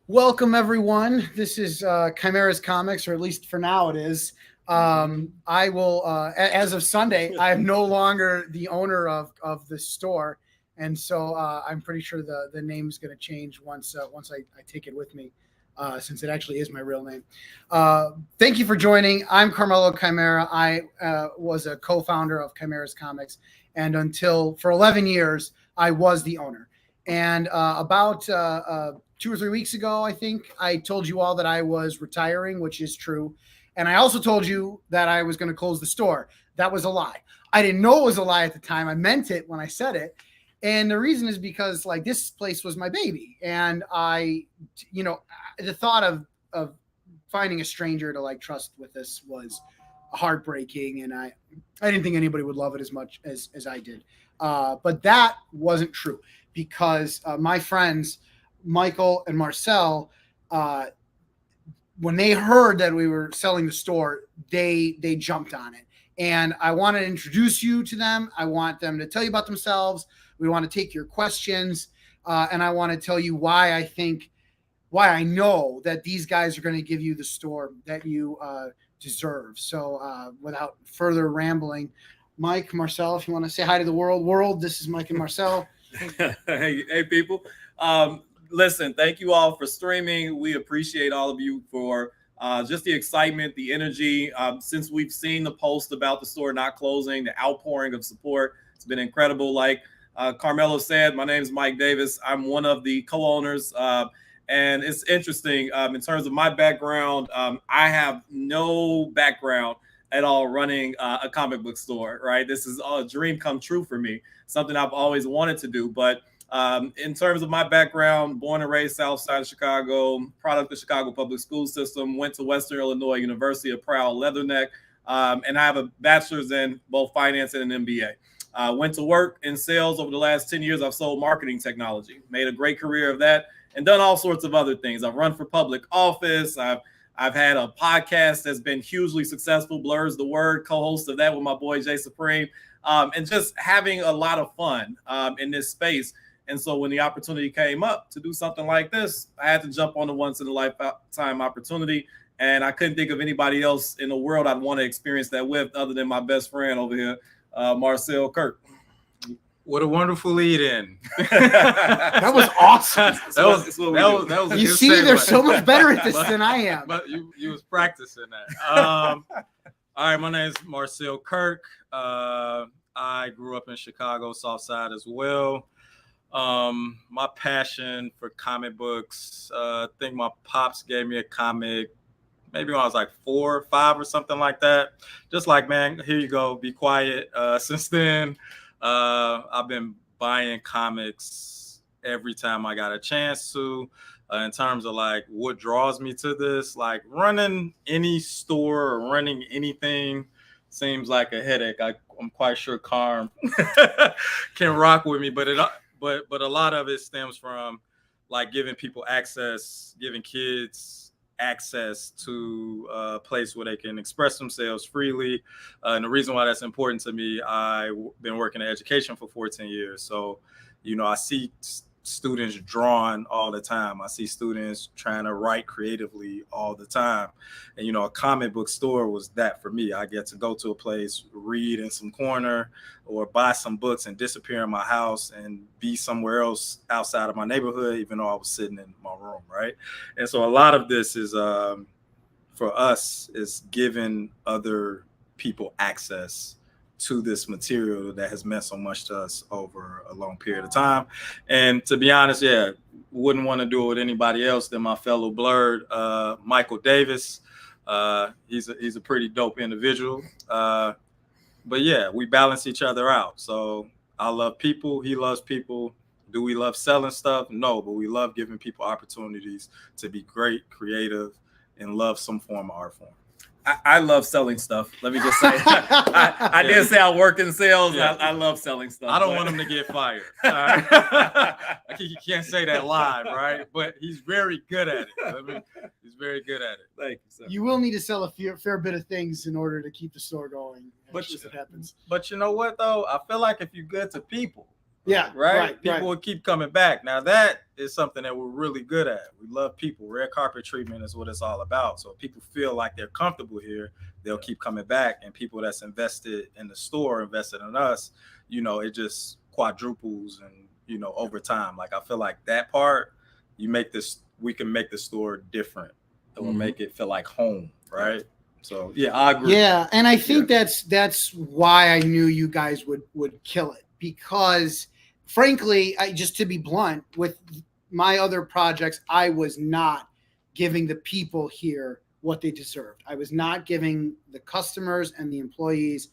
Welcome, everyone. This is Chimera's Comics, or at least for now it is. I will, as of Sunday, I am no longer the owner of the store, and so I'm pretty sure the name is going to change once I take it with me, since it actually is my real name. Thank you for joining. I'm Carmelo Chimera. I was a co-founder of Chimera's Comics, and until for 11 years, I was the owner. And about 2 or 3 weeks ago, I think I told you all that I was retiring, which is true. And I also told you that I was going to close the store. That was a lie. I didn't know it was a lie at the time. I meant it when I said it. And the reason is because like this place was my baby. And the thought of finding a stranger to like trust with this was heartbreaking. And I didn't think anybody would love it as much as I did. But that wasn't true because my friends, Michael and Marcel, when they heard that we were selling the store, they jumped on it. And I want to introduce you to them. I want them to tell you about themselves. We want to take your questions, and I want to tell you why I know that these guys are going to give you the store that you deserve. So, without further rambling, Mike, Marcel, if you want to say hi to the world, this is Mike and Marcel. Hey, people. Listen, thank you all for streaming. We appreciate all of you for just the excitement, the energy. Since we've seen the post about the store not closing, the outpouring of support, it's been incredible. Like Carmelo said, my name is Mike Davis. I'm one of the co-owners. And it's interesting in terms of my background. I have no background at all running a comic book store, right? This is a dream come true for me, something I've always wanted to do. But in terms of my background, born and raised south side of Chicago, product of the Chicago public school system, went to Western Illinois University, a proud Leatherneck, and I have a bachelor's in both finance and an MBA. Went to work in sales over the last 10 years. I've sold marketing technology, made a great career of that, and done all sorts of other things. I've run for public office. I've had a podcast that's been hugely successful, Blurs the Word, co-host of that with my boy Jay Supreme, and just having a lot of fun in this space. And so when the opportunity came up to do something like this, I had to jump on the once in a lifetime opportunity. And I couldn't think of anybody else in the world I'd want to experience that with other than my best friend over here, Marcel Kirk. What a wonderful lead-in. That was awesome. That was you see, they're so much better at this than I am. But you was practicing that. All right, my name is Marcel Kirk. I grew up in Chicago, South Side as well. My passion for comic books, I think my pops gave me a comic maybe when I was like 4 or 5 or something like that. Just like, man, here you go, be quiet. Since then, I've been buying comics every time I got a chance to. In terms of like what draws me to this, like running any store or running anything seems like a headache. I'm quite sure Carm can rock with me, but a lot of it stems from like giving people access, giving kids access to a place where they can express themselves freely. And the reason why that's important to me, I've been working in education for 14 years. So, I see students drawing all the time. I see students trying to write creatively all the time. And, a comic book store was that for me. I get to go to a place, read in some corner or buy some books and disappear in my house and be somewhere else outside of my neighborhood, even though I was sitting in my room, right? And so a lot of this is, for us, is giving other people access to this material that has meant so much to us over a long period of time. And to be honest, wouldn't want to do it with anybody else than my fellow Blurred, Michael Davis. He's a pretty dope individual. But yeah, we balance each other out. So I love people. He loves people. Do we love selling stuff? No, but we love giving people opportunities to be great, creative, and love some form of art form. I love selling stuff. Let me just say, I did say I work in sales. Yeah. I love selling stuff. I don't want him to get fired. You can't say that live, right? But he's very good at it. He's very good at it. Thank you, sir. You will need to sell a fair bit of things in order to keep the store going. But it happens. But you know what, though? I feel like if you're good to people, Yeah, right. People would keep coming back. Now that is something that we're really good at. We love people. Red carpet treatment is what it's all about. So if people feel like they're comfortable here, they'll keep coming back. And people that's invested in the store, invested in us, you know, it just quadruples and, you know, over time. Like I feel like that part, we can make the store different. It will make it feel like home, right? So yeah, I agree. Yeah, and I think that's why I knew you guys would kill it, because frankly, just to be blunt, with my other projects, I was not giving the people here what they deserved. I was not giving the customers and the employees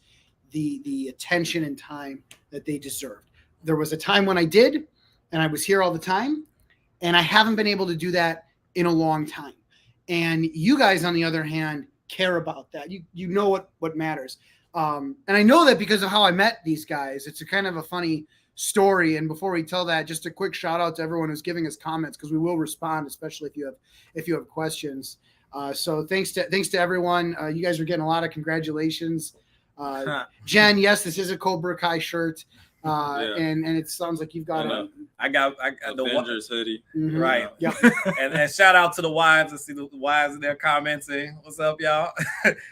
the attention and time that they deserved. There was a time when I did, and I was here all the time, and I haven't been able to do that in a long time. And you guys, on the other hand, care about that. You know what matters. And I know that because of how I met these guys. It's a kind of a funny story. And before we tell that, just a quick shout out to everyone who's giving us comments, because we will respond, especially if you have questions. So thanks to everyone. You guys are getting a lot of congratulations. Jen, yes, this is a Cobra Kai shirt. And it sounds like you've got I got the Avengers hoodie. Mm-hmm. Right. Yep. and shout out to the wives. I see the wives in there commenting. What's up, y'all?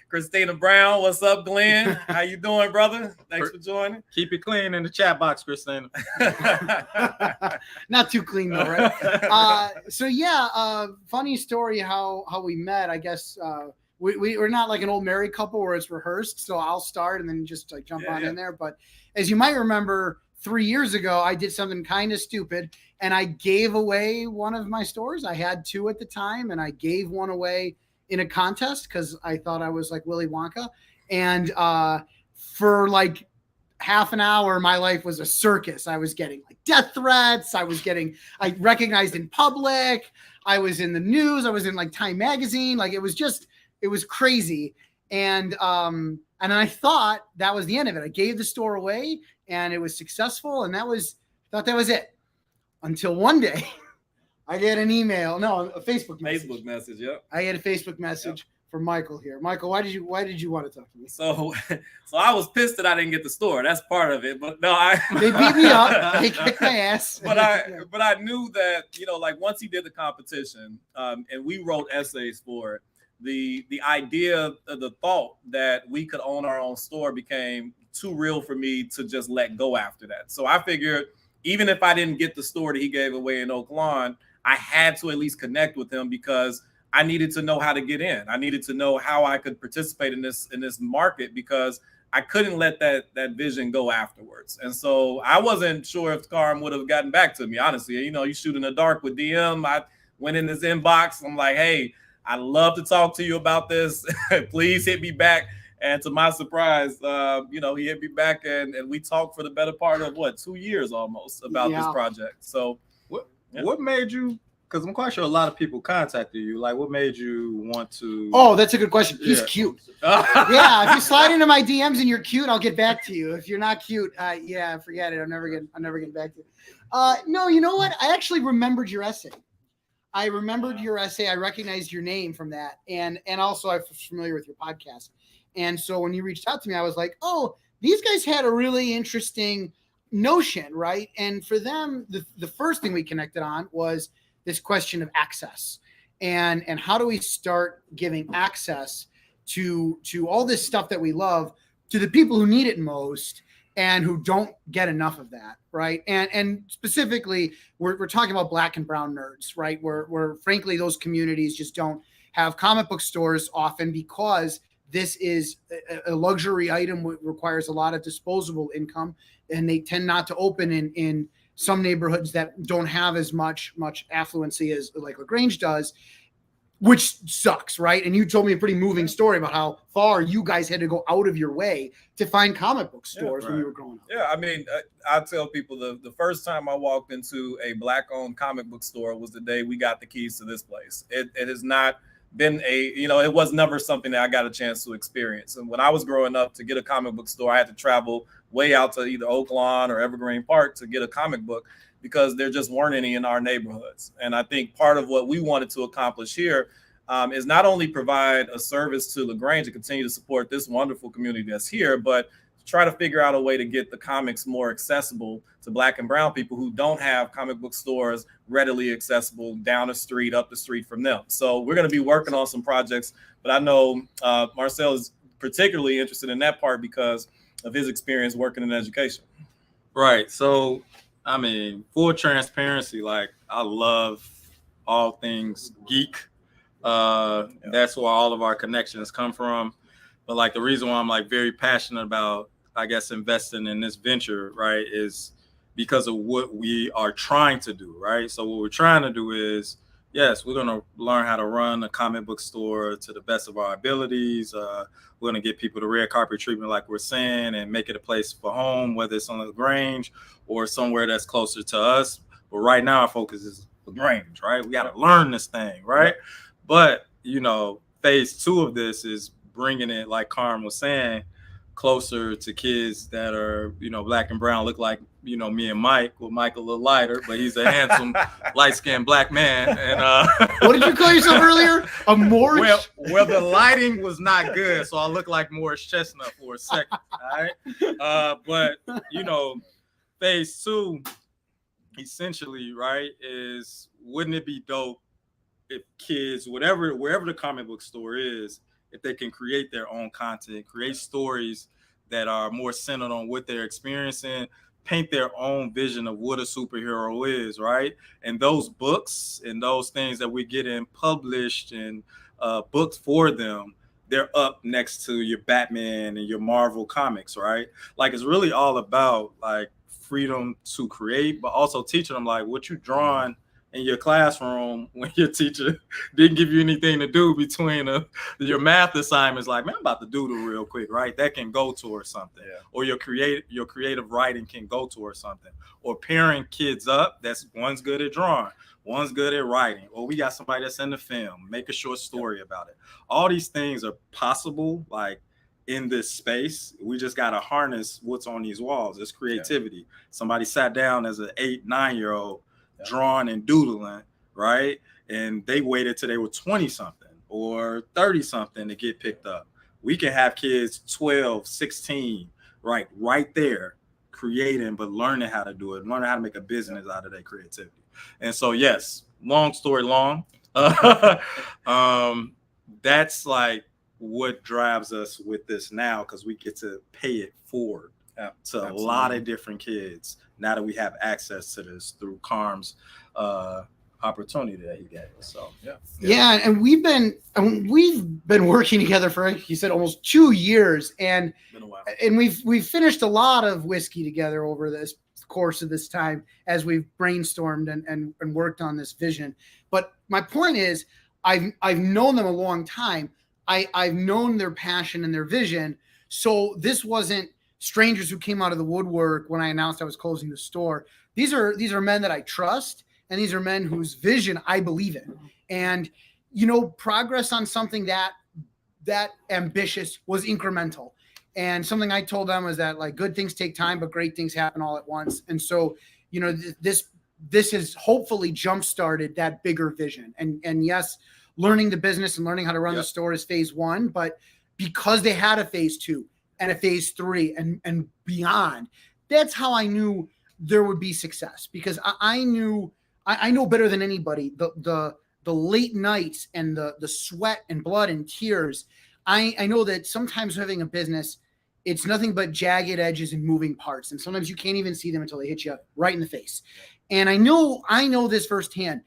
Christina Brown. What's up, Glenn? How you doing, brother? Thanks for joining. Keep it clean in the chat box, Christina. Not too clean though, right? So yeah, funny story how we met. I guess we're not like an old married couple where it's rehearsed. So I'll start and then just like jump in there. But as you might remember, 3 years ago, I did something kind of stupid, and I gave away one of my stores. I had 2 at the time, and I gave one away in a contest because I thought I was like Willy Wonka. And for like half an hour, my life was a circus. I was getting like death threats. I recognized in public. I was in the news. I was in like Time Magazine. Like it was crazy. And I thought that was the end of it. I gave the store away and it was successful. And thought that was it, until one day I get an email. No, a Facebook message. Yep. I get a Facebook message from Michael here. Michael, why did you want to talk to me? So I was pissed that I didn't get the store. That's part of it. But no, they beat me up. They kicked my ass. But I knew that, you know, like once he did the competition, and we wrote essays for it, the idea, the thought that we could own our own store became too real for me to just let go after that. So I figured, even if I didn't get the store that he gave away in Oak Lawn, I had to at least connect with him, because I needed to know how to get in. I needed to know how I could participate in this market, because I couldn't let that vision go afterwards. And so I wasn't sure if Carm would have gotten back to me, honestly. You know, you shoot in the dark with DM. I went in his inbox. I'm like, hey, I'd love to talk to you about this. Please hit me back. And to my surprise, you know, he hit me back, and we talked for the better part of 2 years almost about this project. So what made you, because I'm quite sure a lot of people contacted you, like what made you want to? Oh, that's a good question. He's cute. Yeah, if you slide into my DMs and you're cute, I'll get back to you. If you're not cute, forget it. I'm never getting back to you. No, you know what? I actually remembered your essay. I recognized your name from that. And also I was familiar with your podcast. And so when you reached out to me, I was like, oh, these guys had a really interesting notion, right? And for them, the first thing we connected on was this question of access. And how do we start giving access to all this stuff that we love to the people who need it most and who don't get enough of that, right? And specifically, we're talking about Black and brown nerds, right? Where frankly, those communities just don't have comic book stores often, because this is a luxury item that requires a lot of disposable income, and they tend not to open in some neighborhoods that don't have as much affluency as like LaGrange does, which sucks, right? And you told me a pretty moving story about how far you guys had to go out of your way to find comic book stores when you were growing up. Yeah, I mean, I tell people the first time I walked into a Black-owned comic book store was the day we got the keys to this place. It has not been it was never something that I got a chance to experience. And when I was growing up, to get a comic book store, I had to travel way out to either Oak Lawn or Evergreen Park to get a comic book, because there just weren't any in our neighborhoods. And I think part of what we wanted to accomplish here is not only provide a service to LaGrange to continue to support this wonderful community that's here, but try to figure out a way to get the comics more accessible to Black and brown people who don't have comic book stores readily accessible down the street, up the street from them. So we're going to be working on some projects, but I know Marcel is particularly interested in that part because of his experience working in education. Right. So, I mean, full transparency, like I love all things geek. That's where all of our connections come from. But like the reason why I'm like very passionate about, I guess, investing in this venture, right, is because of what we are trying to do, right? So what we're trying to do is, yes, we're going to learn how to run a comic book store to the best of our abilities. We're going to get people the red carpet treatment, like we're saying, and make it a place for home, whether it's on the Grange or somewhere that's closer to us. But right now, our focus is the Grange, right? We got to learn this thing, right? But, you know, phase 2 of this is bringing it, like Carm was saying, closer to kids that are, you know, Black and brown, look like, you know, me and Mike. Well, Mike a little lighter, but he's a handsome, light-skinned Black man. And what did you call yourself earlier? A Moorish? Well, the lighting was not good, so I looked like Morris Chestnut for a second. All right, but you know, phase 2, essentially, right, is wouldn't it be dope if kids, wherever the comic book store is, if they can create their own content, create stories that are more centered on what they're experiencing, paint their own vision of what a superhero is, right? And those books and those things that we're getting published and books for them, they're up next to your Batman and your Marvel comics, right? Like it's really all about like freedom to create, but also teaching them like what you're drawing in your classroom when your teacher didn't give you anything to do between your math assignments, like, man, I'm about to doodle real quick, right? That can go towards something. Yeah. Or your creative writing can go towards something. Or pairing kids up, that's one's good at drawing, one's good at writing, or we got somebody that's in the film, make a short story about it. All these things are possible, like in this space. We just got to harness what's on these walls. It's creativity. Yeah. Somebody sat down as an 8-9-year-old drawing and doodling, right? And they waited till they were 20 something or 30 something to get picked up. We can have kids 12, 16, right there creating, but learning how to do it, learning how to make a business out of their creativity. And so, yes, long story long, that's like what drives us with this now, because we get to pay it forward to a lot of different kids now that we have access to this through Carm's opportunity that he gave us. So yeah, and we've been working together for, he said, almost 2 years, and been a while. And we've finished a lot of whiskey together over this course of this time as we've brainstormed and worked on this vision. But my point is, I've known them a long time. I've known their passion and their vision. So this wasn't strangers who came out of the woodwork when I announced I was closing the store. These are men that I trust, and these are men whose vision I believe in. And, you know, progress on something that ambitious was incremental. And something I told them was that, like, good things take time, but great things happen all at once. And so, you know, this has hopefully jump-started that bigger vision. And yes, learning the business and learning how to run the store is phase 1, but because they had a phase 2 and a phase 3 and beyond, that's how I knew there would be success, because I know better than anybody the late nights and the sweat and blood and tears. I know that sometimes having a business, it's nothing but jagged edges and moving parts, and sometimes you can't even see them until they hit you right in the face. And I know this firsthand.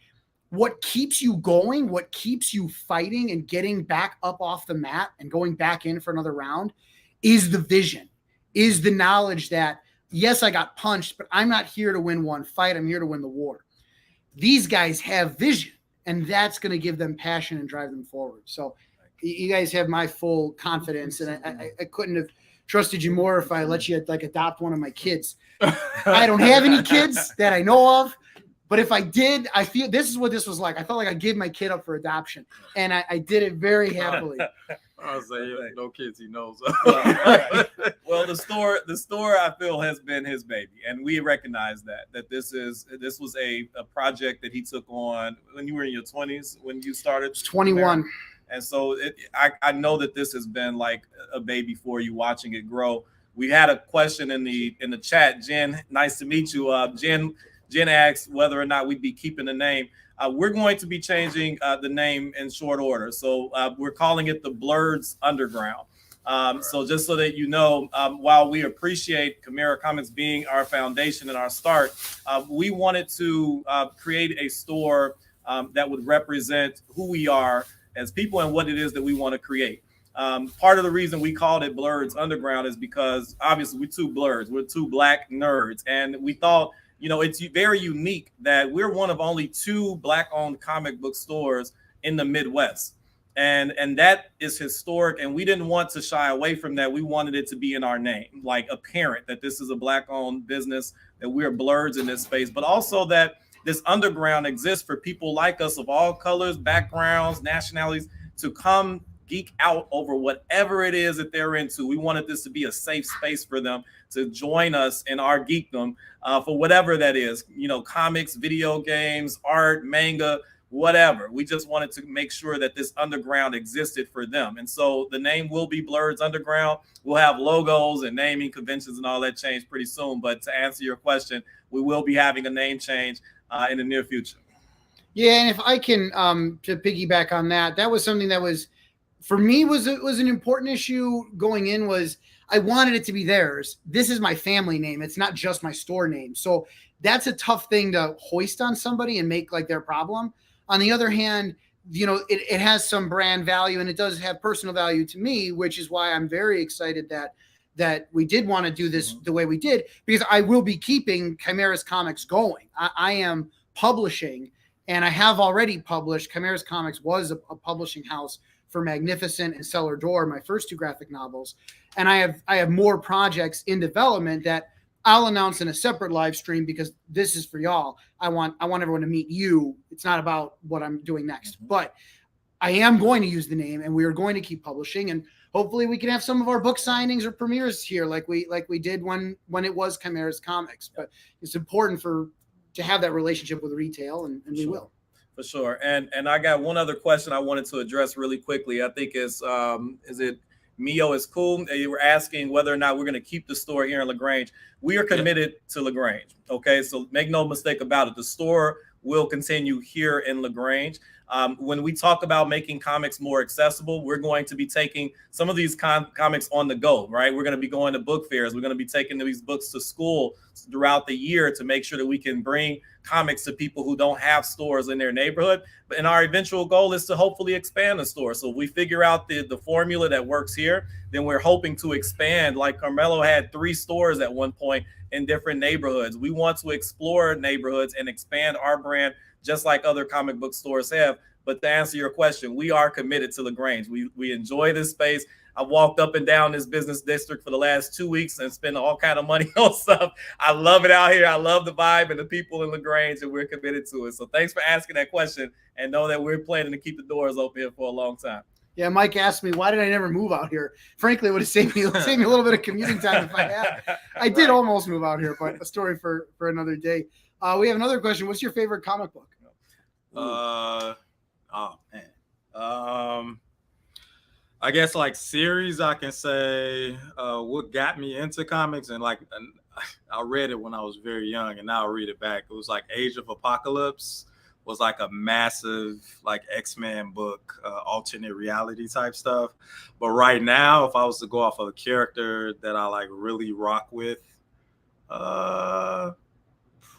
What keeps you going, what keeps you fighting and getting back up off the mat and going back in for another round is the vision, is the knowledge that, yes, I got punched, but I'm not here to win one fight. I'm here to win the war. These guys have vision, and that's going to give them passion and drive them forward. So you guys have my full confidence, and I couldn't have trusted you more if I let you like adopt one of my kids. I don't have any kids that I know of. But if I did, I feel this is what this was like. I felt like I gave my kid up for adoption, and I did it very happily. I was saying, no kids he knows. Right. Well, the store I feel has been his baby, and we recognize that this was a project that he took on when you were in your 20s when you started. 21. And so I know that this has been like a baby for you, watching it grow. We had a question in the chat. Jen, nice to meet you. Jen asked whether or not we'd be keeping the name. We're going to be changing the name in short order. So we're calling it the Blurs Underground. So just so that you know, while we appreciate Chimera Comics being our foundation and our start, we wanted to create a store that would represent who we are as people and what it is that we want to create. Part of the reason we called it Blurs Underground is because obviously we're two blurs, we're two black nerds, and we thought, you know, it's very unique that we're one of only 2 black-owned comic book stores in the Midwest. And that is historic, and we didn't want to shy away from that. We wanted it to be in our name, like apparent that this is a black-owned business, that we're blurs in this space, but also that this underground exists for people like us of all colors, backgrounds, nationalities to come geek out over whatever it is that they're into. We wanted this to be a safe space for them to join us in our geekdom for whatever that is, you know, comics, video games, art, manga, whatever. We just wanted to make sure that this underground existed for them. And so the name will be Blurs Underground. We'll have logos and naming conventions and all that change pretty soon. But to answer your question, we will be having a name change in the near future. Yeah, and if I can to piggyback on that, that was something that was, for me, was an important issue going in. Was I wanted it to be theirs. This is my family name. It's not just my store name. So that's a tough thing to hoist on somebody and make like their problem. On the other hand, you know, it has some brand value and it does have personal value to me, which is why I'm very excited that we did want to do this the way we did, because I will be keeping Chimera's Comics going. I am publishing, and I have already published. Chimera's Comics was a publishing house for Magnificent and Cellar Door, my first 2 graphic novels. And I have more projects in development that I'll announce in a separate live stream, because this is for y'all. I want everyone to meet you. It's not about what I'm doing next, but I am going to use the name, and we are going to keep publishing, and hopefully we can have some of our book signings or premieres here like we did when it was Chimera's Comics. But it's important to have that relationship with retail, and we will. For sure. And I got one other question I wanted to address really quickly. I think is it Mio is cool. You were asking whether or not we're going to keep the store here in LaGrange. We are committed to LaGrange. Okay, so make no mistake about it. The store will continue here in LaGrange. When we talk about making comics more accessible, we're going to be taking some of these comics on the go, right? We're going to be going to book fairs. We're going to be taking these books to school throughout the year to make sure that we can bring comics to people who don't have stores in their neighborhood. And our eventual goal is to hopefully expand the store. So if we figure out the formula that works here, then we're hoping to expand. Like Carmelo had 3 stores at one point in different neighborhoods. We want to explore neighborhoods and expand our brand just like other comic book stores have. But to answer your question, we are committed to LaGrange. We enjoy this space. I walked up and down this business district for the last 2 weeks and spent all kind of money on stuff. I love it out here. I love the vibe and the people in LaGrange, and we're committed to it. So thanks for asking that question, and know that we're planning to keep the doors open here for a long time. Yeah, Mike asked me, why did I never move out here? Frankly, it would have saved me a little bit of commuting time if I had. I did almost move out here, but a story for another day. We have another question. What's your favorite comic book? Oh man. I guess like series, I can say what got me into comics, and like I read it when I was very young, and now I read it back. It was like Age of Apocalypse was like a massive like X-Men book, alternate reality type stuff. But right now, if I was to go off of a character that I like really rock with,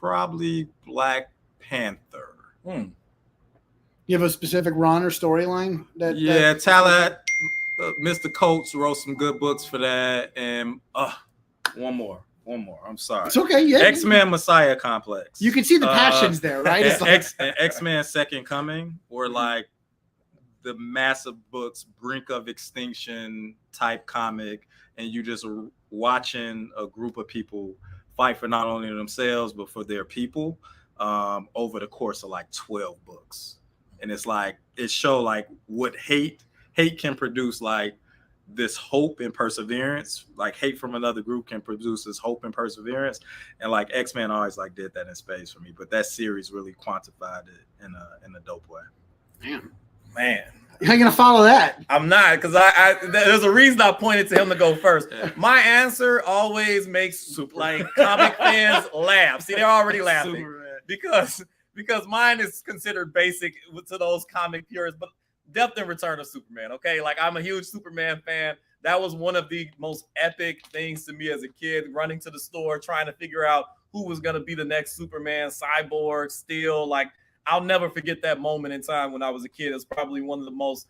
probably Black Panther. You have a specific run or storyline? Talat, Mr. Coates wrote some good books for that. And one more. I'm sorry. It's okay. Yeah. X-Men Messiah Complex. You can see the passions there, right? It's like... X-Men Second Coming were like the massive books, brink of extinction type comic, and you just watching a group of people fight for not only themselves but for their people over the course of like 12 books. And it's like it showed like what hate can produce, like this hope and perseverance. Like hate from another group can produce this hope and perseverance. And like X-Men always like did that in space for me. But that series really quantified it in a dope way. Man. Man. How you gonna follow that? I'm not, because there's a reason I pointed to him to go first. My answer always makes like comic fans laugh. See, they're already laughing Superman. because mine is considered basic to those comic purists, but Death and Return of Superman. Okay, like I'm a huge Superman fan. That was one of the most epic things to me as a kid, running to the store trying to figure out who was gonna be the next Superman, Cyborg, Steel. Like I'll never forget that moment in time when I was a kid. It's probably one of the most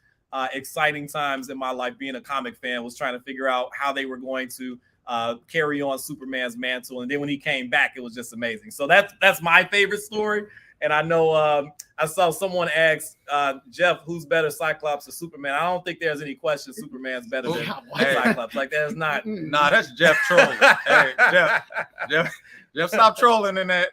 exciting times in my life being a comic fan, was trying to figure out how they were going to carry on Superman's mantle. And then when he came back, it was just amazing. So that's my favorite story. And I know I saw someone ask Jeff, who's better, Cyclops or Superman? I don't think there's any question Superman's better than Cyclops. Like there's not. Nah, that's Jeff trolling. Hey, Jeff, stop trolling in that.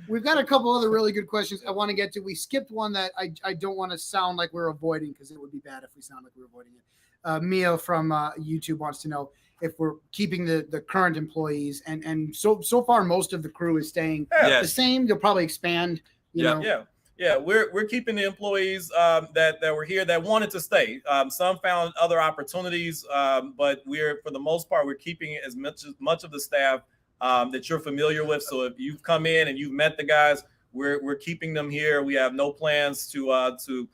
We've got a couple other really good questions I want to get to. We skipped one that I don't want to sound like we're avoiding, because it would be bad if we sound like we're avoiding it. Mia from YouTube wants to know if we're keeping the current employees, and so far most of the crew is staying the same. They'll probably expand. You know. Yeah. We're keeping the employees that were here that wanted to stay. Some found other opportunities, but for the most part, we're keeping as much of the staff that you're familiar with. So if you've come in and you've met the guys, we're keeping them here. We have no plans to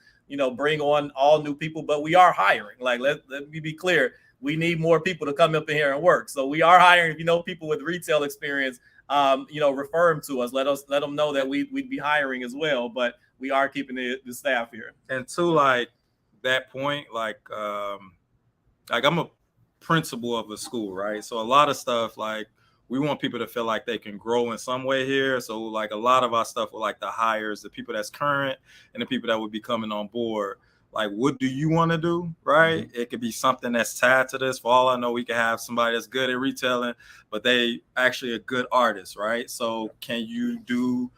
bring on all new people, but we are hiring. Like let me be clear, we need more people to come up in here and work. So we are hiring. If you know people with retail experience, refer them to us. Let them know that we'd be hiring as well. But we are keeping the staff here. And to like that point, like I'm a principal of a school, right? So a lot of stuff, like we want people to feel like they can grow in some way here. So like a lot of our stuff with like the hires, the people that's current and the people that would be coming on board, like, what do you want to do, right? Mm-hmm. It could be something that's tied to this. For all I know, we can have somebody that's good at retailing, but they actually a good artist, right? So can you do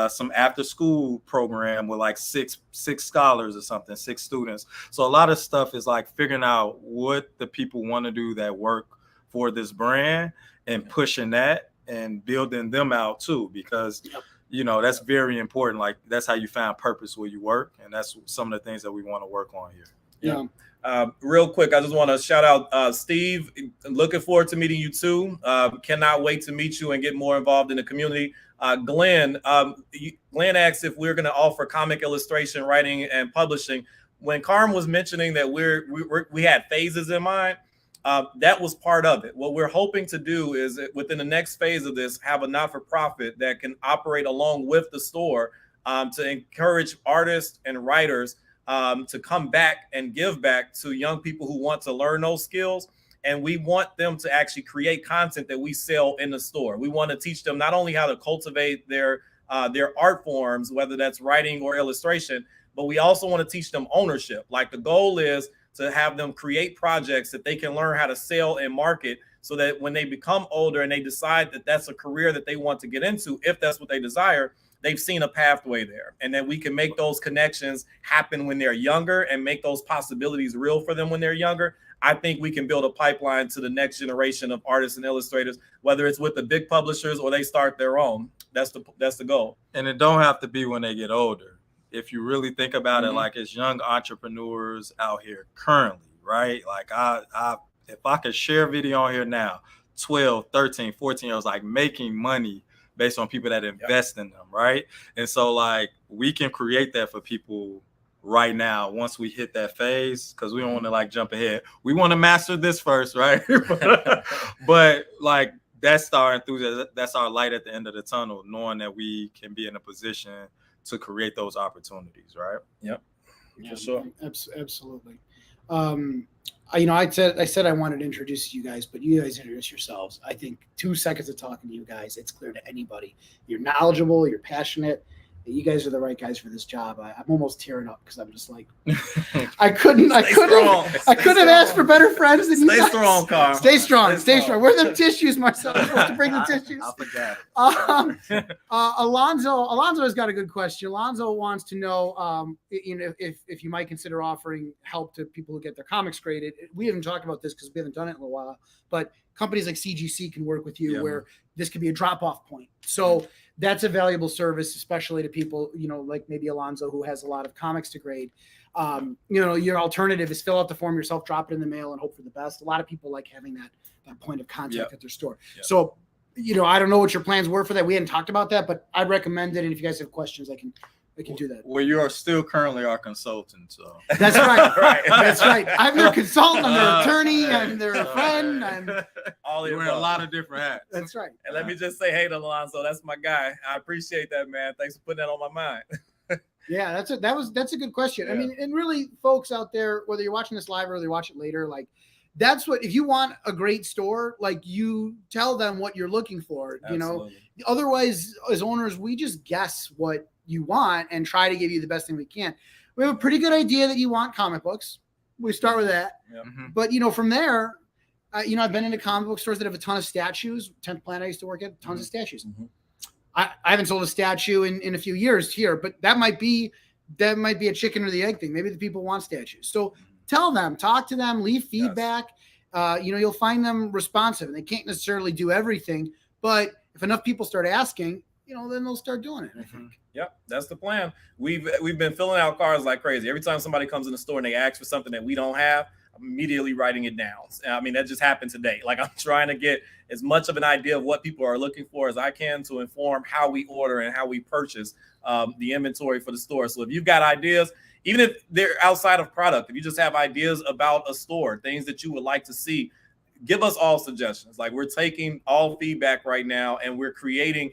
some after school program with like six scholars or something, 6 students? So a lot of stuff is like figuring out what the people want to do that work for this brand and pushing that and building them out too, because that's very important. Like that's how you find purpose where you work, and that's some of the things that we want to work on here. Real quick, I just want to shout out Steve. Looking forward to meeting you too. Cannot wait to meet you and get more involved in the community. Glenn asked if we're going to offer comic illustration, writing, and publishing. When Carm was mentioning that we had phases in mind, that was part of it. What we're hoping to do is within the next phase of this, have a not-for-profit that can operate along with the store to encourage artists and writers to come back and give back to young people who want to learn those skills. And we want them to actually create content that we sell in the store. We want to teach them not only how to cultivate their art forms, whether that's writing or illustration, but we also want to teach them ownership. Like the goal is to have them create projects that they can learn how to sell and market, so that when they become older and they decide that that's a career that they want to get into, if that's what they desire, they've seen a pathway there, and then we can make those connections happen when they're younger and make those possibilities real for them when they're younger. I think we can build a pipeline to the next generation of artists and illustrators, whether it's with the big publishers or they start their own. That's the goal. And it don't have to be when they get older. If you really think about it, like it's young entrepreneurs out here currently, right? Like if I could share a video on here now, 12, 13, 14-year-olds like making money based on people that invest in them, right? And so like we can create that for people right now once we hit that phase, because we don't want to like jump ahead. We want to master this first, right? But like that's our enthusiasm, that's our light at the end of the tunnel, knowing that we can be in a position to create those opportunities, right? Yep, for sure. Absolutely. I said I wanted to introduce you guys, but you guys introduce yourselves. I think 2 seconds of talking to you guys, it's clear to anybody. You're knowledgeable, you're passionate. You guys are the right guys for this job. I'm almost tearing up because I'm just like, I couldn't have asked for better friends than you guys. Stay strong, Carl. Stay strong. Where are the tissues, Marcel? I'm supposed to bring the tissues. I forgot. Alonzo has got a good question. Alonzo wants to know, if you might consider offering help to people who get their comics graded. We haven't talked about this because we haven't done it in a while, but companies like CGC can work with you where this could be a drop-off point. So that's a valuable service, especially to people, like maybe Alonzo, who has a lot of comics to grade. Your alternative is fill out the form yourself, drop it in the mail, and hope for the best. A lot of people like having that point of contact at their store. Yep. So, I don't know what your plans were for that. We hadn't talked about that, but I'd recommend it. And if you guys have questions, I can do that. Well, you are still currently our consultant, so that's right. Right. That's right. I'm their consultant, I'm their attorney, I'm their friend. I'm all you wear a lot of different hats. That's right. And let me just say, hey to Alonzo, that's my guy. I appreciate that, man. Thanks for putting that on my mind. Yeah, that's a good question. Yeah. I mean, and really, folks out there, whether you're watching this live or you watch it later, like that's what, if you want a great store, like you tell them what you're looking for. Absolutely. Otherwise, as owners, we just guess what you want and try to give you the best thing we can. We have a pretty good idea that you want comic books. We start with that. Yep. But from there, I've been into comic book stores that have a ton of statues. 10th Planet I used to work at, tons of statues. I haven't sold a statue in a few years here, but that might be a chicken or the egg thing. Maybe the people want statues. So tell them, talk to them, leave feedback. Yes. You'll find them responsive, and they can't necessarily do everything, but if enough people start asking, then they'll start doing it, I think. Yep, that's the plan. We've been filling out cards like crazy. Every time somebody comes in the store and they ask for something that we don't have, I'm immediately writing it down. I mean, that just happened today. Like, I'm trying to get as much of an idea of what people are looking for as I can to inform how we order and how we purchase the inventory for the store. So if you've got ideas, even if they're outside of product, if you just have ideas about a store, things that you would like to see, give us all suggestions. Like, we're taking all feedback right now, and we're creating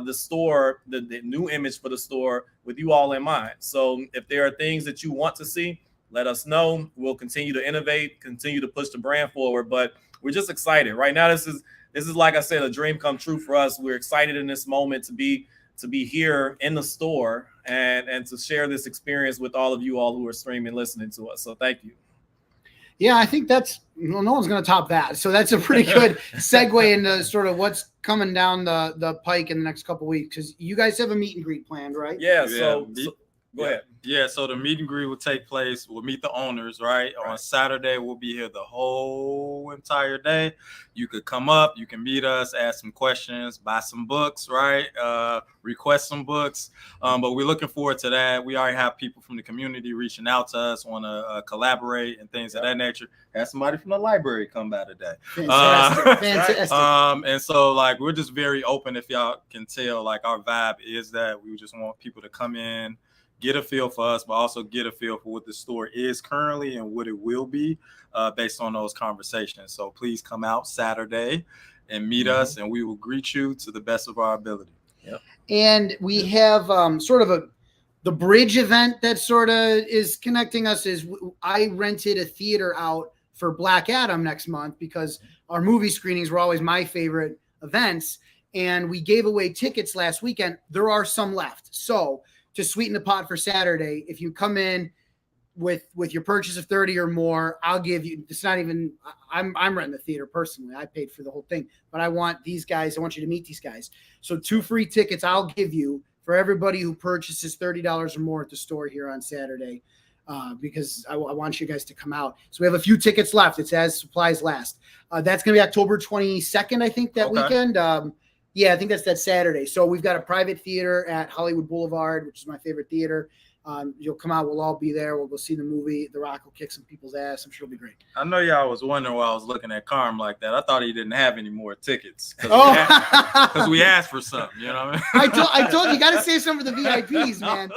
the store, the new image for the store with you all in mind. So if there are things that you want to see, let us know. We'll continue to innovate, continue to push the brand forward, but we're just excited right now. This is, like I said, a dream come true for us. We're excited in this moment to be here in the store and to share this experience with all of you all who are streaming, listening to us. So thank you. Yeah, I think no one's going to top that. So that's a pretty good segue into sort of what's coming down the pike in the next couple of weeks, because you guys have a meet and greet planned, right? Yeah. So go ahead. Yeah, so the meet and greet will take place. We'll meet the owners, right? On Saturday, we'll be here the whole entire day. You could come up, you can meet us, ask some questions, buy some books, right? Request some books. But we're looking forward to that. We already have people from the community reaching out to us, want to collaborate and things of that nature. Have somebody from the library come by today. Fantastic. And so, like, we're just very open. If y'all can tell, like, our vibe is that we just want people to come in, get a feel for us, but also get a feel for what the store is currently and what it will be based on those conversations. So please come out Saturday and meet us, and we will greet you to the best of our ability. Yep. And we have sort of the bridge event that sort of is connecting us. Is I rented a theater out for Black Adam next month because our movie screenings were always my favorite events, and we gave away tickets last weekend. There are some left. So to sweeten the pot for Saturday, if you come in with your purchase of 30 or more, I'll give you, it's not even, I'm renting the theater personally. I paid for the whole thing, but I want these guys, I want you to meet these guys. So 2 free tickets I'll give you for everybody who purchases $30 or more at the store here on Saturday, because I want you guys to come out. So we have a few tickets left. It's as supplies last. That's going to be October 22nd, I think, that weekend. Yeah, I think that's that Saturday. So we've got a private theater at Hollywood Boulevard, which is my favorite theater. You'll come out. We'll all be there. We'll go see the movie. The Rock will kick some people's ass. I'm sure it'll be great. I know y'all was wondering why I was looking at Carm like that. I thought he didn't have any more tickets because we asked for some. You know what I mean? I told you got to save some for the VIPs, man.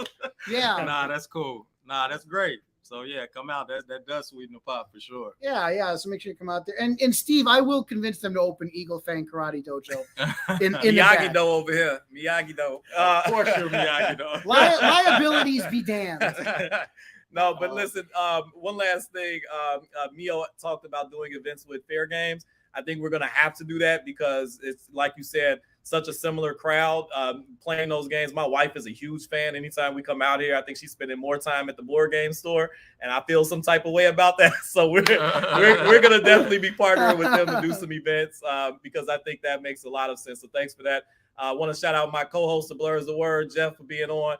Yeah. Nah, that's cool. Nah, that's great. So yeah, come out. That does sweeten the pot for sure. Yeah. So make sure you come out there. And Steve, I will convince them to open Eagle Fang Karate Dojo in Miyagi Do over here. Miyagi Do. Of course you're Miyagi Do. Liabilities be damned. No, but listen, one last thing. Mio talked about doing events with Fair Games. I think we're going to have to do that because it's, like you said, such a similar crowd playing those games. My wife is a huge fan. Anytime we come out here, I think she's spending more time at the board game store, and I feel some type of way about that. So we're going to definitely be partnering with them to do some events because I think that makes a lot of sense. So thanks for that. I want to shout out my co-host of Blur is the Word, Jeff, for being on.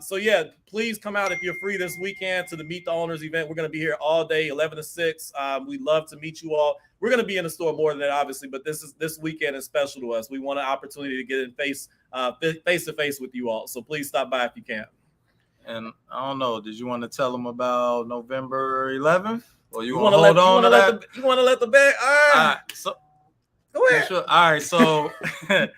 So yeah, please come out if you're free this weekend to the Meet the Owners event. We're going to be here all day, 11 to 6. We'd love to meet you all. We're going to be in the store more than that, obviously, but this weekend is special to us. We want an opportunity to get in face face to face with you all. So please stop by if you can. And I don't know, did you want to tell them about November 11th? Or you want to hold hold on to that? You want to let the bet? All right. So Go ahead. sure. All right. So, of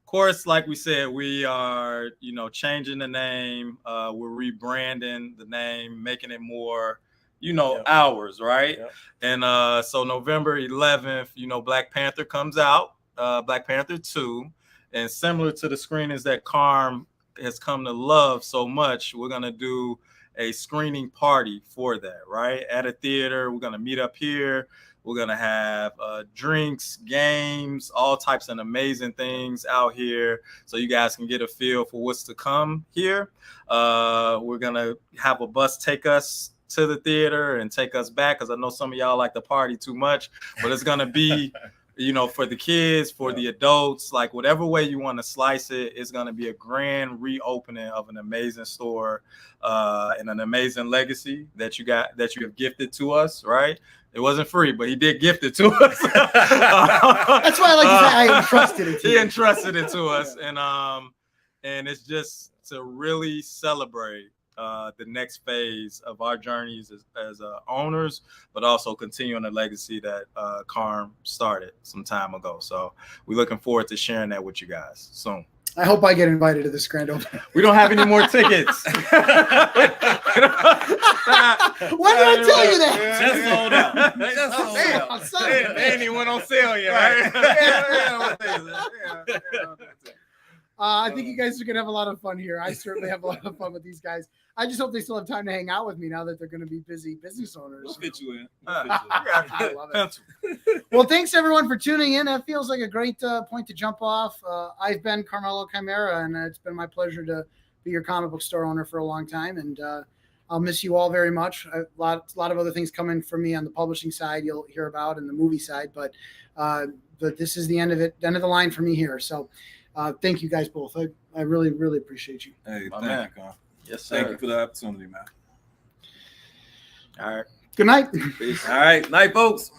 course, like we said, we are, changing the name. We're rebranding the name, making it more, ours, right? Yep. And so November 11th, Black Panther comes out, Black Panther 2. And similar to the screenings that Carm has come to love so much, we're going to do a screening party for that, right? At a theater. We're going to meet up here. We're going to have drinks, games, all types of amazing things out here so you guys can get a feel for what's to come here. We're going to have a bus take us to the theater and take us back because I know some of y'all like to party too much, but it's going to be for the kids, for the adults, like whatever way you want to slice it, it's going to be a grand reopening of an amazing store and an amazing legacy that you have gifted to us, right? It wasn't free, but he did gift it to us. That's why I like to say I entrusted it to you. He entrusted it to us. And it's just to really celebrate the next phase of our journeys as owners, but also continuing the legacy that Carm started some time ago. So we're looking forward to sharing that with you guys soon. I hope I get invited to this grand opening. We don't have any more tickets. When did I tell you that? Just sold out. Just sold out. They ain't even went on sale yet, right? I think you guys are going to have a lot of fun here. I certainly have a lot of fun with these guys. I just hope they still have time to hang out with me now that they're going to be busy business owners. We'll fit you in. I love it. Well, thanks everyone for tuning in. That feels like a great point to jump off. I've been Carmelo Chimera, and it's been my pleasure to be your comic book store owner for a long time. And I'll miss you all very much. A lot of other things coming for me on the publishing side you'll hear about, and the movie side. But this is the end of the line for me here. So thank you guys both. I really, really appreciate you. Hey, My thank man. you, Carm. Yes, sir. Thank you for the opportunity, man. All right. Good night. Peace. All right. Night, folks.